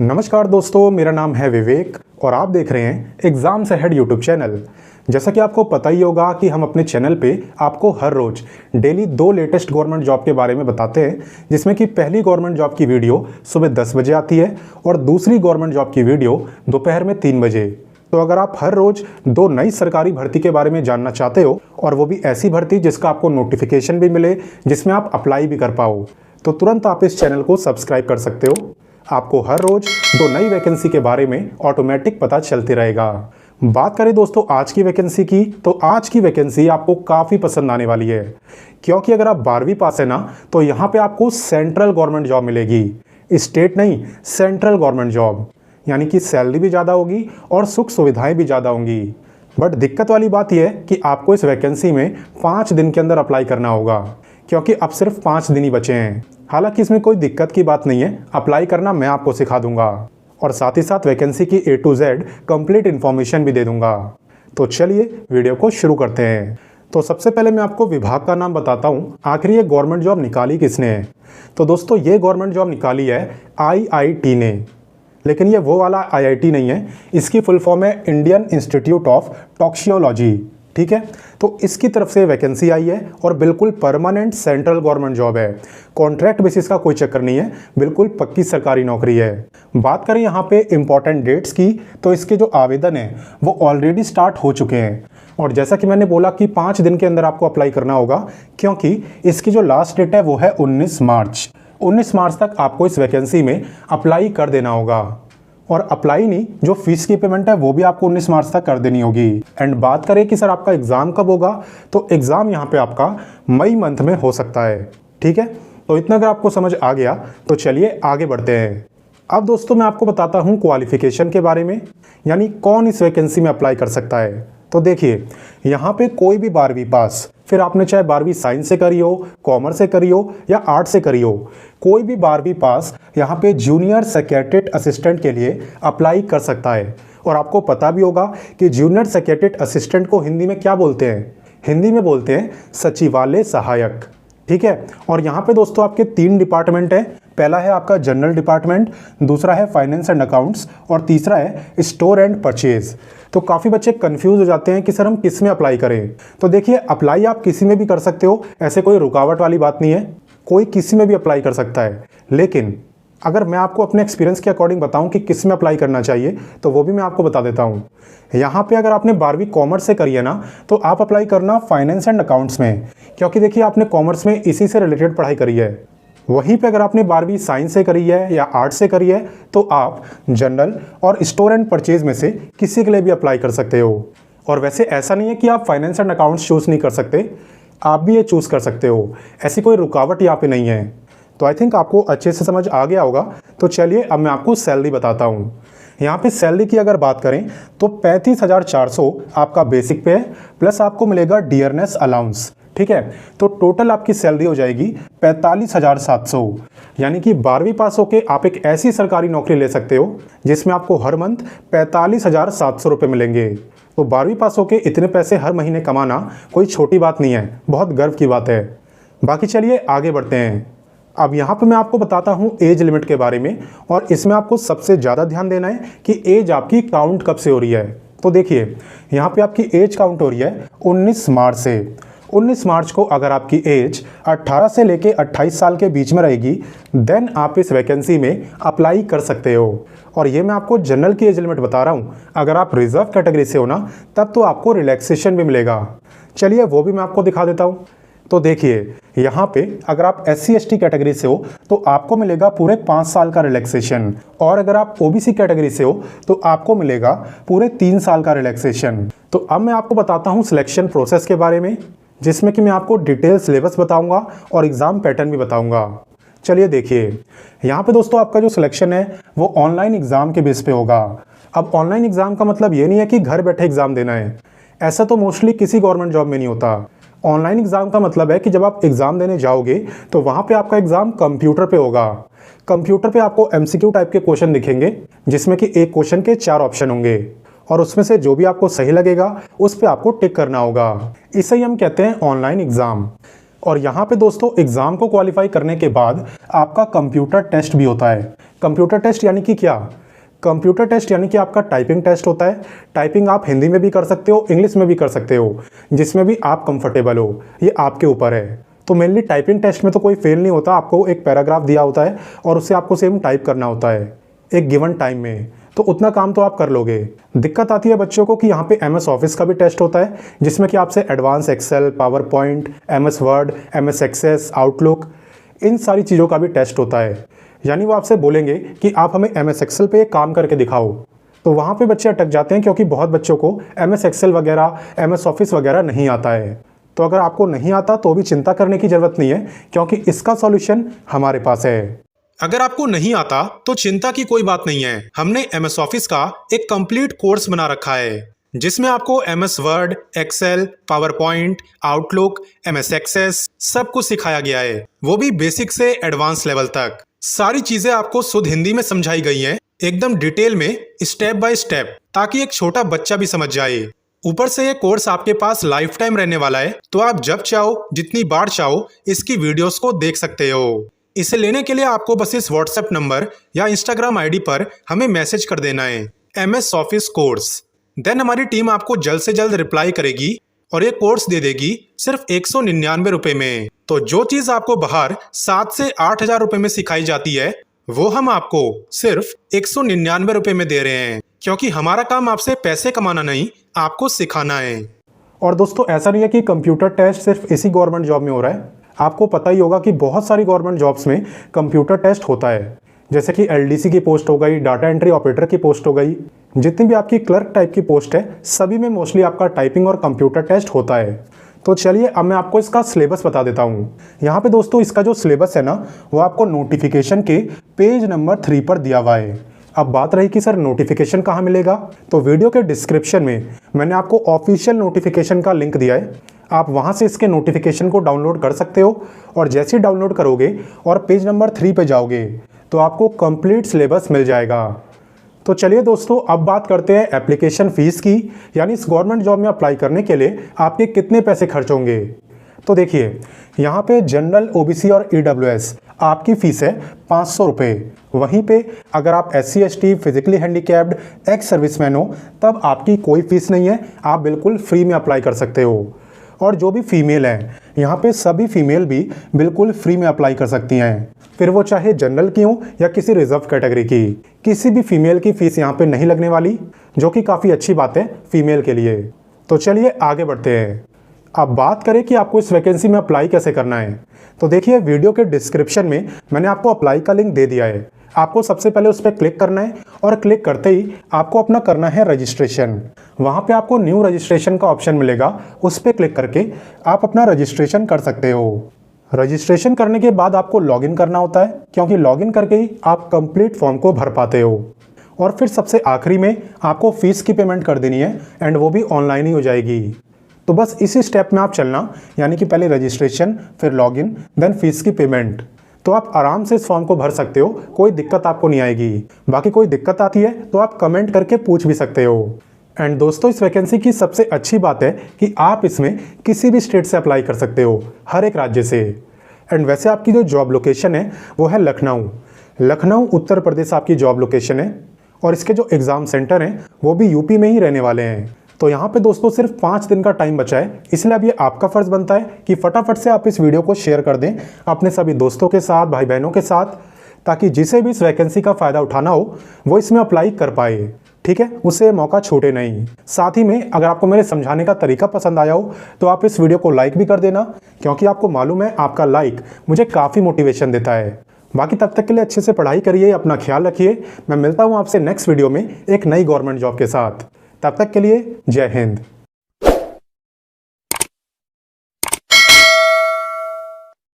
नमस्कार दोस्तों, मेरा नाम है विवेक और आप देख रहे हैं एग्ज़ाम से हेड यूट्यूब चैनल। जैसा कि आपको पता ही होगा कि हम अपने चैनल पे आपको हर रोज़ डेली 2 लेटेस्ट गवर्नमेंट जॉब के बारे में बताते हैं, जिसमें कि पहली गवर्नमेंट जॉब की वीडियो सुबह 10 बजे आती है और दूसरी गवर्नमेंट जॉब की वीडियो दोपहर में 3 बजे। तो अगर आप हर रोज़ 2 नई सरकारी भर्ती के बारे में जानना चाहते हो और वो भी ऐसी भर्ती जिसका आपको नोटिफिकेशन भी मिले, जिसमें आप अप्लाई भी कर पाओ, तो तुरंत आप इस चैनल को सब्सक्राइब कर सकते हो। आपको हर रोज 2 नई वैकेंसी के बारे में ऑटोमेटिक पता चलते रहेगा। बात करें दोस्तों आज की वैकेंसी की, तो आज की वैकेंसी आपको काफ़ी पसंद आने वाली है, क्योंकि अगर आप 12वीं पास है ना, तो यहाँ पे आपको सेंट्रल गवर्नमेंट जॉब मिलेगी। स्टेट नहीं, सेंट्रल गवर्नमेंट जॉब, यानी कि सैलरी भी ज़्यादा होगी और सुख सुविधाएँ भी ज़्यादा होंगी। बट दिक्कत वाली बात यह है कि आपको इस वैकेंसी में 5 दिन के अंदर अप्लाई करना होगा, क्योंकि अब सिर्फ 5 दिन ही बचे हैं। हालांकि इसमें कोई दिक्कत की बात नहीं है, अप्लाई करना मैं आपको सिखा दूंगा और साथ ही साथ वैकेंसी की A to Z complete information भी दे दूंगा। तो चलिए वीडियो को शुरू करते हैं। तो सबसे पहले मैं आपको विभाग का नाम बताता हूँ, आखिर ये गवर्नमेंट जॉब निकाली किसने है। तो दोस्तों ये गवर्नमेंट जॉब निकाली है IIT ने, लेकिन ये वो वाला IIT नहीं है, इसकी फुल फॉर्म है इंडियन इंस्टीट्यूट ऑफ टॉक्सियोलॉजी। ठीक है, तो इसकी तरफ से वैकेंसी आई है और बिल्कुल परमानेंट सेंट्रल गवर्नमेंट जॉब है। कॉन्ट्रैक्ट बेसिस का कोई चक्कर नहीं है, बिल्कुल पक्की सरकारी नौकरी है। बात करें यहाँ पे इंपॉर्टेंट डेट्स की, तो इसके जो आवेदन है वो ऑलरेडी स्टार्ट हो चुके हैं और जैसा कि मैंने बोला कि 5 दिन के अंदर आपको अप्लाई करना होगा, क्योंकि इसकी जो लास्ट डेट है वो है 19 मार्च। 19 मार्च तक आपको इस वैकेंसी में अप्लाई कर देना होगा और अप्लाई नहीं, जो फीस की पेमेंट है वो भी आपको 19 मार्च तक कर देनी होगी। एंड बात करें कि सर आपका एग्ज़ाम कब होगा, तो एग्ज़ाम यहाँ पे आपका मई मंथ में हो सकता है। ठीक है, तो इतना अगर आपको समझ आ गया तो चलिए आगे बढ़ते हैं। अब दोस्तों मैं आपको बताता हूँ क्वालिफिकेशन के बारे में, यानी कौन इस वैकेंसी में अप्लाई कर सकता है। तो देखिए यहाँ पे कोई भी 12वीं पास, फिर आपने चाहे 12वीं साइंस से करी हो, कॉमर्स से करी हो या आर्ट से करी हो, कोई भी 12वीं पास यहाँ पे जूनियर सेक्रेटरीट असिस्टेंट के लिए अप्लाई कर सकता है। और आपको पता भी होगा कि जूनियर सेक्रेटरीट असिस्टेंट को हिंदी में क्या बोलते हैं। हिंदी में बोलते हैं सचिवालय सहायक। ठीक है, और यहाँ पे दोस्तों आपके 3 डिपार्टमेंट हैं। पहला है आपका जनरल डिपार्टमेंट, दूसरा है फाइनेंस एंड अकाउंट्स और तीसरा है स्टोर एंड परचेज। तो काफ़ी बच्चे कंफ्यूज हो जाते हैं कि सर हम किस में अप्लाई करें। तो देखिए अप्लाई आप किसी में भी कर सकते हो, ऐसे कोई रुकावट वाली बात नहीं है, कोई किसी में भी अप्लाई कर सकता है। लेकिन अगर मैं आपको अपने एक्सपीरियंस के अकॉर्डिंग बताऊं कि किस में अप्लाई करना चाहिए, तो वो भी मैं आपको बता देता हूं। यहाँ पे अगर आपने 12वीं कॉमर्स से करी है ना, तो आप अप्लाई करना फाइनेंस एंड अकाउंट्स में, क्योंकि देखिए आपने कॉमर्स में इसी से रिलेटेड पढ़ाई करी है। वहीं पे अगर आपने 12वीं साइंस से करी है या आर्ट से करी है, तो आप जनरल और स्टोर एंड परचेज में से किसी के लिए भी अप्लाई कर सकते हो। और वैसे ऐसा नहीं है कि आप फाइनेंस एंड अकाउंट्स चूज़ नहीं कर सकते, आप भी ये चूज़ कर सकते हो, ऐसी कोई रुकावट यहाँ पे नहीं है। तो आई थिंक आपको अच्छे से समझ आ गया होगा। तो चलिए अब मैं आपको सैलरी बताता हूँ। यहाँ पे सैलरी की अगर बात करें तो 35,400 आपका बेसिक पे है, प्लस आपको मिलेगा डियरनेस अलाउंस। ठीक है, तो टोटल आपकी सैलरी हो जाएगी 45,700। यानी कि 12वीं पास होके आप एक ऐसी सरकारी नौकरी ले सकते हो जिसमें आपको हर मंथ 45,700 रुपये मिलेंगे। तो 12वीं पास होके इतने पैसे हर महीने कमाना कोई छोटी बात नहीं है, बहुत गर्व की बात है। बाकी चलिए आगे बढ़ते हैं। अब यहाँ पे मैं आपको बताता हूँ एज लिमिट के बारे में, और इसमें आपको सबसे ज़्यादा ध्यान देना है कि एज आपकी काउंट कब से हो रही है। तो देखिए यहाँ पे आपकी एज काउंट हो रही है 19 मार्च से। 19 मार्च को अगर आपकी एज 18 से लेके 28 साल के बीच में रहेगी, देन आप इस वैकेंसी में अप्लाई कर सकते हो। और ये मैं आपको जनरल की एज लिमिट बता रहा हूँ, अगर आप रिजर्व कैटेगरी से हो ना, तब तो आपको रिलैक्सेशन भी मिलेगा। चलिए वो भी मैं आपको दिखा देता हूँ। तो देखिए यहाँ पे अगर आप SC ST कैटेगरी से हो तो आपको मिलेगा पूरे 5 साल का रिलैक्सेशन, और अगर आप OBC कैटेगरी से हो तो आपको मिलेगा पूरे 3 साल का रिलैक्सेशन। तो अब मैं आपको बताता हूँ सिलेक्शन प्रोसेस के बारे में, जिसमें कि मैं आपको डिटेल सिलेबस बताऊंगा और एग्ज़ाम पैटर्न भी बताऊंगा। चलिए देखिए यहाँ पे दोस्तों आपका जो सिलेक्शन है वो ऑनलाइन एग्ज़ाम के बेस पे होगा। अब ऑनलाइन एग्ज़ाम का मतलब ये नहीं है कि घर बैठे एग्ज़ाम देना है, ऐसा तो मोस्टली किसी गवर्नमेंट जॉब में नहीं होता। ऑनलाइन एग्ज़ाम का मतलब है कि जब आप एग्ज़ाम देने जाओगे तो वहाँ पे आपका एग्ज़ाम कंप्यूटर पे होगा। कंप्यूटर पे आपको MCQ टाइप के क्वेश्चन दिखेंगे, जिसमें कि एक क्वेश्चन के 4 ऑप्शन होंगे और उसमें से जो भी आपको सही लगेगा उस पर आपको टिक करना होगा। इसे ही हम कहते हैं ऑनलाइन एग्ज़ाम। और यहाँ पे दोस्तों एग्ज़ाम को क्वालिफाई करने के बाद आपका कंप्यूटर टेस्ट भी होता है। कंप्यूटर टेस्ट यानी कि क्या? कंप्यूटर टेस्ट यानी कि आपका टाइपिंग टेस्ट होता है। टाइपिंग आप हिंदी में भी कर सकते हो, इंग्लिश में भी कर सकते हो, जिसमें भी आप कंफर्टेबल हो, ये आपके ऊपर है। तो मेनली टाइपिंग टेस्ट में तो कोई फेल नहीं होता, आपको एक पैराग्राफ दिया होता है और उससे आपको सेम टाइप करना होता है एक गिवन टाइम में, तो उतना काम तो आप कर लोगे। दिक्कत आती है बच्चों को कि यहाँ पे MS ऑफिस का भी टेस्ट होता है, जिसमें कि आपसे advance Excel, PowerPoint, MS Word, MS Access, Outlook, इन सारी चीज़ों का भी टेस्ट होता है। यानी वो आपसे बोलेंगे कि आप हमें MS एक्सेल पे काम करके दिखाओ। तो वहाँ पे बच्चे अटक जाते हैं क्योंकि बहुत बच्चों को MS एक्सेल वगैरह, MS ऑफिस वगैरह नहीं आता है। तो अगर आपको नहीं आता तो भी चिंता करने की ज़रूरत नहीं है, क्योंकि इसका सॉल्यूशन हमारे पास है। अगर आपको नहीं आता तो चिंता की कोई बात नहीं है। हमने MS ऑफिस का एक कंप्लीट कोर्स बना रखा है, जिसमें आपको MS Word, Excel, PowerPoint, Outlook, MS Access सब कुछ सिखाया गया है, वो भी बेसिक से एडवांस लेवल तक। सारी चीजें आपको शुद्ध हिंदी में समझाई गई हैं, एकदम डिटेल में, स्टेप बाय स्टेप, ताकि एक छोटा बच्चा भी समझ जाए। ऊपर से ये कोर्स आपके पास लाइफ टाइम रहने वाला है, तो आप जब चाहो, जितनी बार चाहो, इसकी वीडियोस को देख सकते हो। इसे लेने के लिए आपको बस इस व्हाट्सएप नंबर या इंस्टाग्राम ID पर हमें मैसेज कर देना है, MS ऑफिस कोर्स। देन हमारी टीम आपको जल्द से जल्द रिप्लाई करेगी और ये कोर्स दे देगी सिर्फ 199 रुपए में। तो जो चीज आपको बाहर 7 से 8 हजार रुपए में सिखाई जाती है, वो हम आपको सिर्फ 199 रुपए में दे रहे हैं, क्योंकि हमारा काम आपसे पैसे कमाना नहीं, आपको सिखाना है। और दोस्तों ऐसा नहीं है कि कंप्यूटर टेस्ट सिर्फ इसी गवर्नमेंट जॉब में हो रहा है। आपको पता ही होगा कि बहुत सारी गवर्नमेंट जॉब्स में कंप्यूटर टेस्ट होता है, जैसे कि LDC की पोस्ट हो गई, डाटा एंट्री ऑपरेटर की पोस्ट हो गई, जितनी भी आपकी क्लर्क टाइप की पोस्ट है, सभी में मोस्टली आपका टाइपिंग और कंप्यूटर टेस्ट होता है। तो चलिए अब मैं आपको इसका सिलेबस बता देता हूँ। यहाँ पे दोस्तों इसका जो सिलेबस है ना, वो आपको नोटिफिकेशन के पेज नंबर 3 पर दिया हुआ है। अब बात रही कि सर नोटिफिकेशन कहाँ मिलेगा, तो वीडियो के डिस्क्रिप्शन में मैंने आपको ऑफिशियल नोटिफिकेशन का लिंक दिया है, आप वहाँ से इसके नोटिफिकेशन को डाउनलोड कर सकते हो। और जैसे ही डाउनलोड करोगे और पेज नंबर 3 पे जाओगे तो आपको कंप्लीट सिलेबस मिल जाएगा। तो चलिए दोस्तों अब बात करते हैं एप्लीकेशन फ़ीस की, यानी इस गवर्नमेंट जॉब में अप्लाई करने के लिए आपके कितने पैसे खर्च होंगे। तो देखिए यहाँ पे जनरल, OBC और EWS आपकी फ़ीस है 500 रुपये। वहीं पे अगर आप SC ST, physically handicapped, ex serviceman हो, तब आपकी कोई फ़ीस नहीं है, आप बिल्कुल फ्री में अप्लाई कर सकते हो। और जो भी फीमेल हैं, यहाँ पे सभी फीमेल भी बिल्कुल फ्री में अप्लाई कर सकती हैं, फिर वो चाहे जनरल की हो या किसी रिजर्व कैटेगरी की। किसी भी फीमेल की फ़ीस यहाँ पे नहीं लगने वाली, जो कि काफ़ी अच्छी बात है फीमेल के लिए। तो चलिए आगे बढ़ते हैं। अब बात करें कि आपको इस वैकेंसी में अप्लाई कैसे करना है, तो देखिए वीडियो के डिस्क्रिप्शन में मैंने आपको अप्लाई का लिंक दे दिया है। आपको सबसे पहले उस पर क्लिक करना है और क्लिक करते ही आपको अपना करना है रजिस्ट्रेशन। वहाँ पे आपको न्यू रजिस्ट्रेशन का ऑप्शन मिलेगा, उस पर क्लिक करके आप अपना रजिस्ट्रेशन कर सकते हो। रजिस्ट्रेशन करने के बाद आपको लॉगिन करना होता है, क्योंकि लॉगिन करके ही आप कंप्लीट फॉर्म को भर पाते हो। और फिर सबसे आखिरी में आपको फ़ीस की पेमेंट कर देनी है, एंड वो भी ऑनलाइन ही हो जाएगी। तो बस इसी स्टेप में आप चलना, यानी कि पहले रजिस्ट्रेशन, फिर लॉगिन, देन फीस की पेमेंट। तो आप आराम से इस फॉर्म को भर सकते हो, कोई दिक्कत आपको नहीं आएगी। बाकी कोई दिक्कत आती है तो आप कमेंट करके पूछ भी सकते हो। एंड दोस्तों इस वैकेंसी की सबसे अच्छी बात है कि आप इसमें किसी भी स्टेट से अप्लाई कर सकते हो, हर एक राज्य से। एंड वैसे आपकी जो जॉब लोकेशन है वो है लखनऊ उत्तर प्रदेश आपकी जॉब लोकेशन है, और इसके जो एग्ज़ाम सेंटर हैं वो भी यूपी में ही रहने वाले हैं। तो यहाँ पे दोस्तों सिर्फ 5 दिन का टाइम बचा है, इसलिए अब ये आपका फ़र्ज़ बनता है कि फटाफट से आप इस वीडियो को शेयर कर दें अपने सभी दोस्तों के साथ, भाई बहनों के साथ, ताकि जिसे भी इस वैकेंसी का फ़ायदा उठाना हो वो इसमें अप्लाई कर पाए। ठीक है, उससे मौका छूटे नहीं। साथ ही में अगर आपको मेरे समझाने का तरीका पसंद आया हो तो आप इस वीडियो को लाइक भी कर देना, क्योंकि आपको मालूम है आपका लाइक मुझे काफ़ी मोटिवेशन देता है। बाकी तब तक के लिए अच्छे से पढ़ाई करिए, अपना ख्याल रखिए। मैं मिलता हूँ आपसे नेक्स्ट वीडियो में एक नई गवर्नमेंट जॉब के साथ। तब तक के लिए जय हिंद।